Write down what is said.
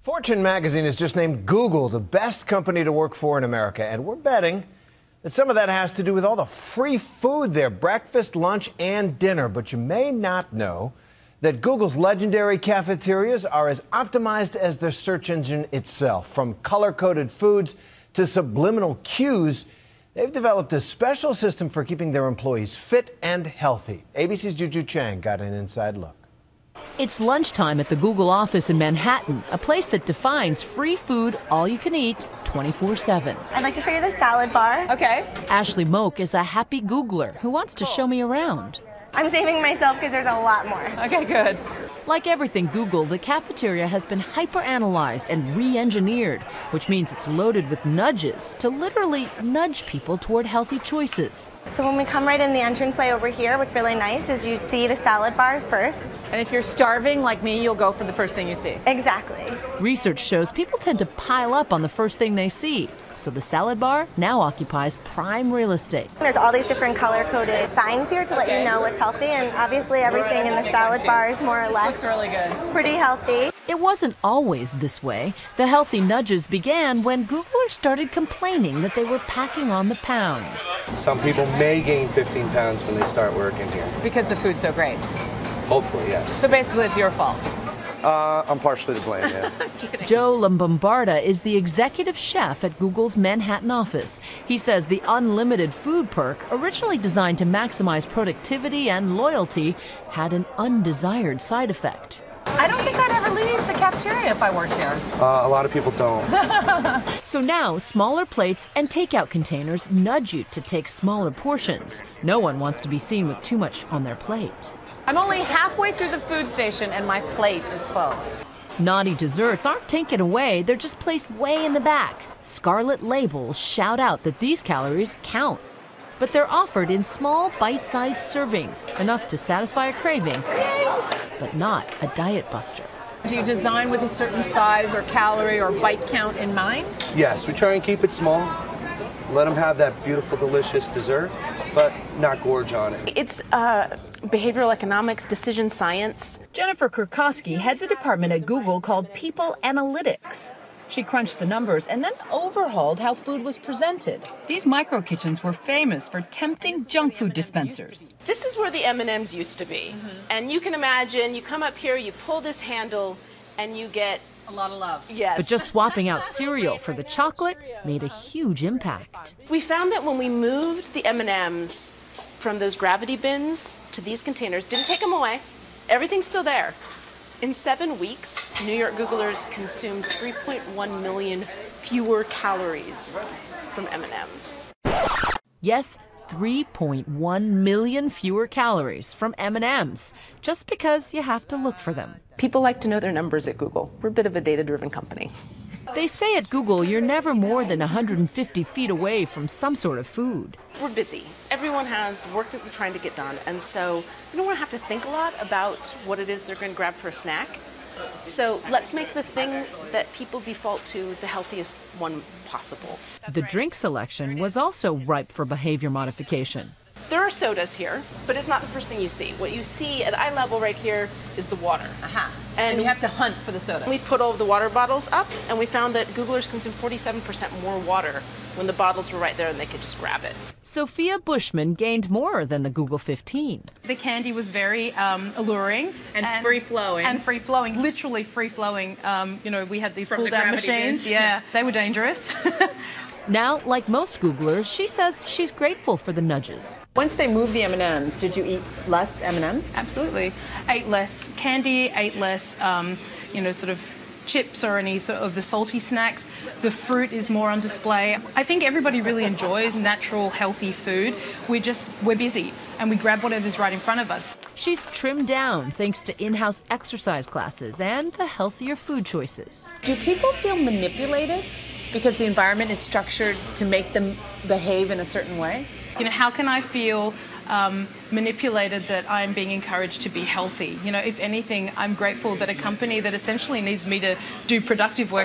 Fortune magazine has just named Google the best company to work for in America, and we're betting that some of that has to do with all the free food there, breakfast, lunch, and dinner. But you may not know that Google's legendary cafeterias are as optimized as their search engine itself. From color-coded foods to subliminal cues, they've developed a special system for keeping their employees fit and healthy. ABC's Juju Chang got an inside look. It's lunchtime at the Google office in Manhattan, a place that defines free food, all you can eat, 24/7. I'd like to show you the salad bar. Okay. Ashley Moak is a happy Googler who wants to show me around. I'm saving myself because there's a lot more. Okay, good. Like everything Google, the cafeteria has been hyper-analyzed and re-engineered, which means it's loaded with nudges to literally nudge people toward healthy choices. So when we come right in the entranceway over here, what's really nice is you see the salad bar first. And if you're starving like me, you'll go for the first thing you see. Exactly. Research shows people tend to pile up on the first thing they see. So the salad bar now occupies prime real estate. There's all these different color-coded signs here to let you know what's healthy, and obviously everything in the salad bar is more or less Really good. pretty healthy. It wasn't always this way. The healthy nudges began when Googlers started complaining that they were packing on the pounds. Some people may gain 15 pounds when they start working here. Because the food's so great. Hopefully, yes. So basically it's your fault. I'm partially to blame, yeah. Joe Lambombarda is the executive chef at Google's Manhattan office. He says the unlimited food perk, originally designed to maximize productivity and loyalty, had an undesired side effect. I don't think I'd ever leave the cafeteria if I worked here. A lot of people don't. So now, smaller plates and takeout containers nudge you to take smaller portions. No one wants to be seen with too much on their plate. I'm only halfway through the food station and my plate is full. Naughty desserts aren't taken away, they're just placed way in the back. Scarlet labels shout out that these calories count. But they're offered in small, bite-sized servings, enough to satisfy a craving, but not a diet buster. Do you design with a certain size or calorie or bite count in mind? Yes, we try and keep it small. Let them have that beautiful, delicious dessert, but not gorge on it. It's behavioral economics, decision science. Jennifer Kurkowski heads a department at Google called People Analytics. She crunched the numbers and then overhauled how food was presented. These micro kitchens were famous for tempting junk food dispensers. This is where the M&Ms used to be. And you can imagine, you come up here, you pull this handle, and you get A lot of love. yes. But just swapping out cereal for the chocolate made a huge impact. We found that when we moved the M&Ms from those gravity bins to these containers, didn't take them away, everything's still there. In 7 weeks, New York Googlers consumed 3.1 million fewer calories from M&Ms. Yes, 3.1 million fewer calories from M&Ms, just because you have to look for them. People like to know their numbers at Google. We're a bit of a data-driven company. They say at Google you're never more than 150 feet away from some sort of food. We're busy. Everyone has work that they're trying to get done, and so we don't want to have to think a lot about what it is they're going to grab for a snack. So let's make the thing that people default to the healthiest one possible. The drink selection was also ripe for behavior modification. There are sodas here, but it's not the first thing you see. What you see at eye level right here is the water. Aha. And you have to hunt for the soda. We put all of the water bottles up, and we found that Googlers consume 47% more water when the bottles were right there and they could just grab it. Sophia Bushman gained more than the Google 15. The candy was very alluring. And free-flowing. And free-flowing, literally free-flowing. We had these From the pull-down gravity machines. bins. Yeah, they were dangerous. Now, like most Googlers, she says she's grateful for the nudges. Once they moved the M&Ms, did you eat less M&Ms? Absolutely. Ate less candy, ate less, sort of chips or any sort of the salty snacks. The fruit is more on display. I think everybody really enjoys natural, healthy food. We're busy and we grab whatever's right in front of us. She's trimmed down thanks to in-house exercise classes and the healthier food choices. Do people feel manipulated because the environment is structured to make them behave in a certain way? How can I feel manipulated that I'm being encouraged to be healthy? If anything, I'm grateful that a company that essentially needs me to do productive work